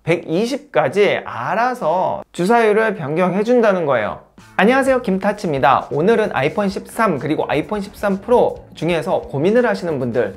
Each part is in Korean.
120까지 알아서 주사율을 변경해 준다는 거예요. 안녕하세요, 김타치입니다. 오늘은 아이폰 13 그리고 아이폰 13 프로 중에서 고민을 하시는 분들을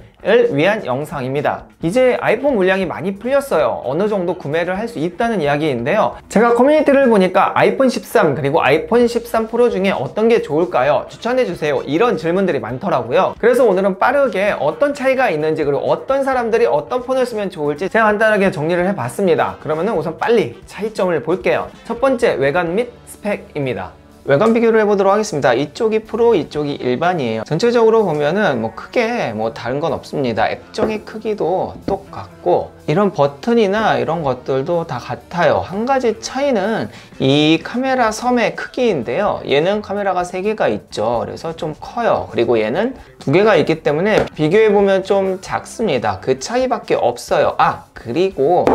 위한 영상입니다. 이제 아이폰 물량이 많이 풀렸어요. 어느 정도 구매를 할 수 있다는 이야기인데요, 제가 커뮤니티를 보니까 아이폰 13 그리고 아이폰 13 프로 중에 어떤 게 좋을까요? 추천해주세요, 이런 질문들이 많더라고요. 그래서 오늘은 빠르게 어떤 차이가 있는지, 그리고 어떤 사람들이 어떤 폰을 쓰면 좋을지 제가 간단하게 정리를 해봤습니다. 그러면은 우선 빨리 차이점을 볼게요. 첫 번째, 외관 및 스펙입니다. 외관 비교를 해보도록 하겠습니다. 이쪽이 프로, 이쪽이 일반이에요. 전체적으로 보면은 크게 다른 건 없습니다. 액정의 크기도 똑같고, 이런 버튼이나 이런 것들도 다 같아요. 한 가지 차이는 이 카메라 섬의 크기인데요, 얘는 카메라가 3개가 있죠. 그래서 좀 커요. 그리고 얘는 2개가 있기 때문에 비교해보면 좀 작습니다. 그 차이밖에 없어요. 그리고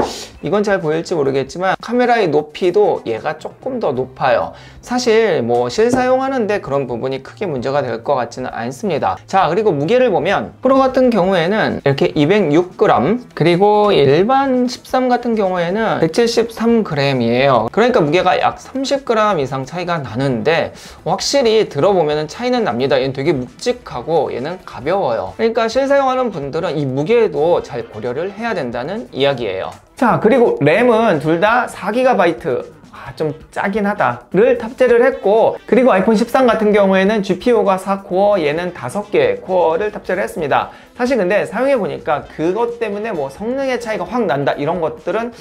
이건 잘 보일지 모르겠지만 카메라의 높이도 얘가 조금 더 높아요. 사실 실사용하는데 그런 부분이 크게 문제가 될 것 같지는 않습니다. 자, 그리고 무게를 보면 프로 같은 경우에는 이렇게 206g, 그리고 일반 13 같은 경우에는 173g이에요. 그러니까 무게가 약 30g 이상 차이가 나는데, 확실히 들어보면 차이는 납니다. 얘는 되게 묵직하고 얘는 가벼워요. 그러니까 실사용하는 분들은 이 무게도 잘 고려를 해야 된다는 이야기예요. 자, 그리고 램은 둘 다 4GB, 좀 짜긴 하다를 탑재를 했고, 그리고 아이폰 13 같은 경우에는 GPU가 4코어, 얘는 5개의 코어를 탑재를 했습니다. 사실 근데 사용해보니까 그것 때문에 성능의 차이가 확 난다, 이런 것들은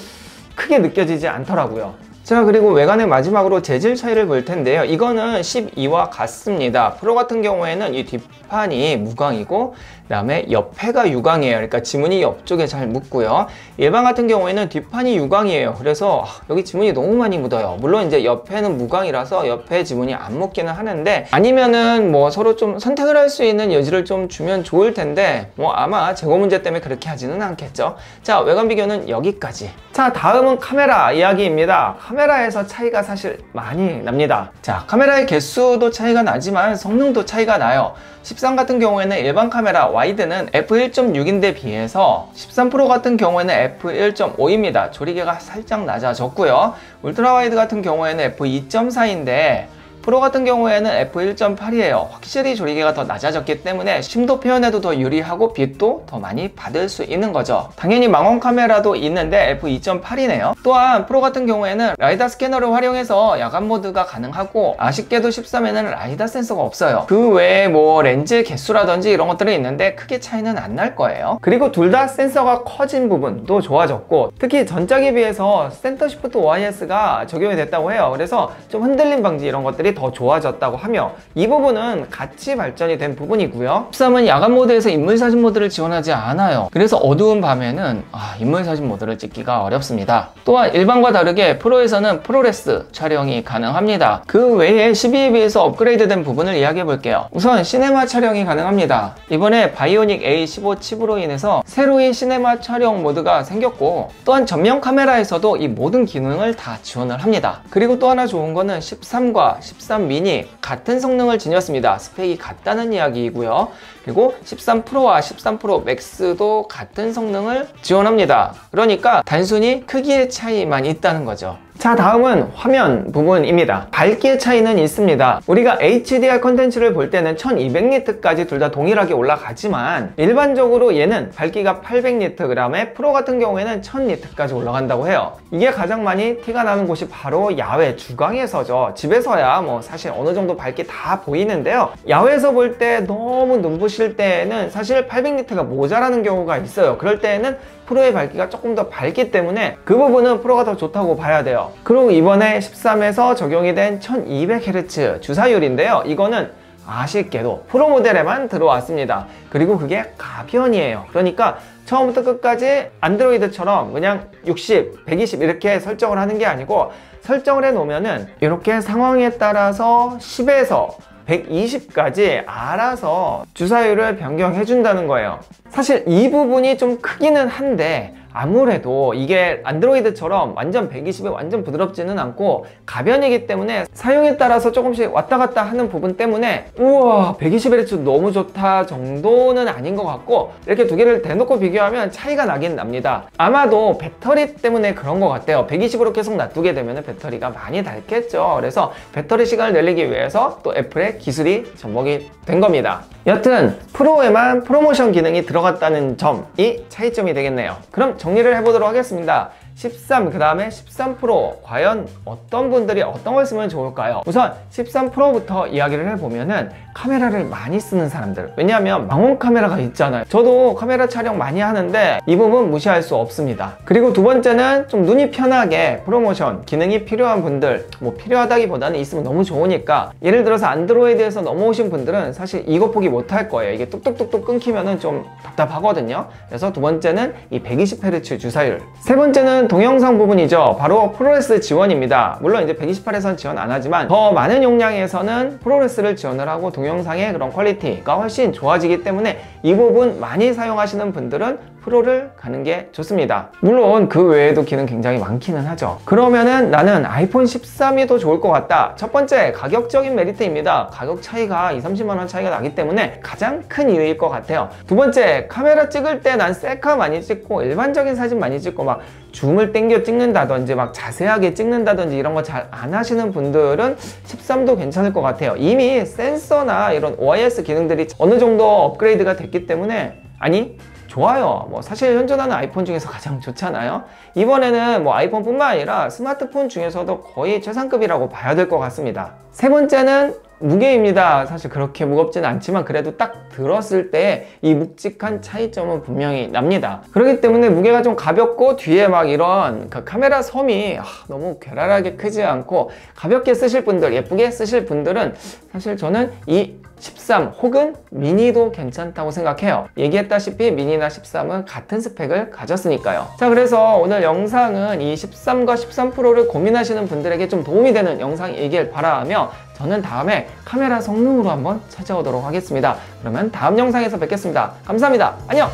크게 느껴지지 않더라고요. 자, 그리고 외관의 마지막으로 재질 차이를 볼 텐데요, 이거는 12와 같습니다. 프로 같은 경우에는 이 뒷판이 무광이고, 그 다음에 옆에가 유광이에요. 그러니까 지문이 옆쪽에 잘 묻고요. 일반 같은 경우에는 뒷판이 유광이에요. 그래서 여기 지문이 너무 많이 묻어요. 물론 이제 옆에는 무광이라서 옆에 지문이 안 묻기는 하는데, 아니면은 서로 좀 선택을 할 수 있는 여지를 좀 주면 좋을 텐데, 아마 재고 문제 때문에 그렇게 하지는 않겠죠. 자, 외관 비교는 여기까지. 자, 다음은 카메라 이야기입니다. 카메라에서 차이가 사실 많이 납니다. 자, 카메라의 개수도 차이가 나지만 성능도 차이가 나요. 13 같은 경우에는 일반 카메라 와이드는 f1.6인데 비해서 13 프로 같은 경우에는 f1.5입니다. 조리개가 살짝 낮아졌고요. 울트라 와이드 같은 경우에는 f2.4인데 프로 같은 경우에는 f1.8이에요. 확실히 조리개가 더 낮아졌기 때문에 심도 표현에도 더 유리하고 빛도 더 많이 받을 수 있는 거죠. 당연히 망원 카메라도 있는데 f2.8이네요. 또한 프로 같은 경우에는 라이다 스캐너를 활용해서 야간 모드가 가능하고, 아쉽게도 13에는 라이다 센서가 없어요. 그 외에 렌즈 개수라든지 이런 것들은 있는데 크게 차이는 안 날 거예요. 그리고 둘 다 센서가 커진 부분도 좋아졌고, 특히 전작에 비해서 센터 시프트 OIS가 적용이 됐다고 해요. 그래서 좀 흔들림 방지 이런 것들이 더 좋아졌다고 하며, 이 부분은 같이 발전이 된 부분이고요. 13은 야간 모드에서 인물사진 모드를 지원하지 않아요. 그래서 어두운 밤에는 인물사진 모드를 찍기가 어렵습니다. 또한 일반과 다르게 프로에서는 프로레스 촬영이 가능합니다. 그 외에 12에 비해서 업그레이드된 부분을 이야기해 볼게요. 우선 시네마 촬영이 가능합니다. 이번에 바이오닉 A15 칩으로 인해서 새로이 시네마 촬영 모드가 생겼고, 또한 전면 카메라에서도 이 모든 기능을 다 지원을 합니다. 그리고 또 하나 좋은 거는 13과 13 미니 같은 성능을 지녔습니다. 스펙이 같다는 이야기이고요. 그리고 13 프로와 13 프로 맥스도 같은 성능을 지원합니다. 그러니까 단순히 크기의 차이만 있다는 거죠. 자, 다음은 화면 부분입니다. 밝기의 차이는 있습니다. 우리가 HDR 컨텐츠를 볼 때는 1200니트까지 둘 다 동일하게 올라가지만, 일반적으로 얘는 밝기가 800니트, 그 다음에 프로 같은 경우에는 1000니트까지 올라간다고 해요. 이게 가장 많이 티가 나는 곳이 바로 야외 주광에서죠. 집에서야 사실 어느 정도 밝기 다 보이는데요, 야외에서 볼 때 너무 눈부실 때는 사실 800니트가 모자라는 경우가 있어요. 그럴 때는 프로의 밝기가 조금 더 밝기 때문에 그 부분은 프로가 더 좋다고 봐야 돼요. 그리고 이번에 13에서 적용이 된 1200Hz 주사율인데요, 이거는 아쉽게도 프로 모델에만 들어왔습니다. 그리고 그게 가변이에요. 그러니까 처음부터 끝까지 안드로이드처럼 그냥 60, 120 이렇게 설정을 하는 게 아니고, 설정을 해 놓으면은 이렇게 상황에 따라서 10에서 120까지 알아서 주사율을 변경해 준다는 거예요. 사실 이 부분이 좀 크기는 한데, 아무래도 이게 안드로이드처럼 완전 120에 완전 부드럽지는 않고 가변이기 때문에 사용에 따라서 조금씩 왔다 갔다 하는 부분 때문에 우와 120Hz 너무 좋다 정도는 아닌 것 같고, 이렇게 두 개를 대놓고 비교하면 차이가 나긴 납니다. 아마도 배터리 때문에 그런 것 같아요. 120으로 계속 놔두게 되면 배터리가 많이 닳겠죠. 그래서 배터리 시간을 늘리기 위해서 또 애플의 기술이 접목이 된 겁니다. 여튼 프로에만 프로모션 기능이 들어갔다는 점이 차이점이 되겠네요. 그럼 정리를 해보도록 하겠습니다. 13, 그 다음에 13 프로 과연 어떤 분들이 어떤 걸 쓰면 좋을까요? 우선 13 프로부터 이야기를 해보면은 카메라를 많이 쓰는 사람들, 왜냐하면 망원 카메라가 있잖아요. 저도 카메라 촬영 많이 하는데 이 부분 무시할 수 없습니다. 그리고 두 번째는 좀 눈이 편하게 프로모션 기능이 필요한 분들, 뭐 필요하다기보다는 있으면 너무 좋으니까, 예를 들어서 안드로이드에서 넘어오신 분들은 사실 이거 포기 못할 거예요. 이게 뚝뚝뚝뚝 끊기면은 좀 답답하거든요. 그래서 두 번째는 이 120Hz 주사율, 세 번째는 동영상 부분이죠. 바로 프로레스 지원입니다. 물론 이제 128에서는 지원 안 하지만 더 많은 용량에서는 프로레스를 지원을 하고 동영상의 그런 퀄리티가 훨씬 좋아지기 때문에 이 부분 많이 사용하시는 분들은 프로를 가는 게 좋습니다. 물론 그 외에도 기능 굉장히 많기는 하죠. 그러면은 나는 아이폰 13이 더 좋을 것 같다. 첫 번째, 가격적인 메리트입니다. 가격 차이가 20-30만 원 차이가 나기 때문에 가장 큰 이유일 것 같아요. 두 번째, 카메라 찍을 때 난 셀카 많이 찍고 일반적인 사진 많이 찍고 막 줌을 당겨 찍는다든지 막 자세하게 찍는다든지 이런 거 잘 안 하시는 분들은 13도 괜찮을 것 같아요. 이미 센서나 이런 OIS 기능들이 어느 정도 업그레이드가 됐기 때문에, 아니 좋아요. 뭐 사실 현존하는 아이폰 중에서 가장 좋잖아요. 이번에는 뭐 아이폰뿐만 아니라 스마트폰 중에서도 거의 최상급이라고 봐야 될 것 같습니다. 세 번째는 무게입니다. 사실 그렇게 무겁진 않지만 그래도 딱 들었을 때 이 묵직한 차이점은 분명히 납니다. 그렇기 때문에 무게가 좀 가볍고 뒤에 막 이런 그 카메라 섬이 너무 괴랄하게 크지 않고 가볍게 쓰실 분들, 예쁘게 쓰실 분들은 사실 저는 이 13 혹은 미니도 괜찮다고 생각해요. 얘기했다시피 미니나 13은 같은 스펙을 가졌으니까요. 자, 그래서 오늘 영상은 이 13과 13 프로를 고민하시는 분들에게 좀 도움이 되는 영상이길 바라며 저는 다음에 카메라 성능으로 한번 찾아오도록 하겠습니다. 그러면 다음 영상에서 뵙겠습니다. 감사합니다. 안녕!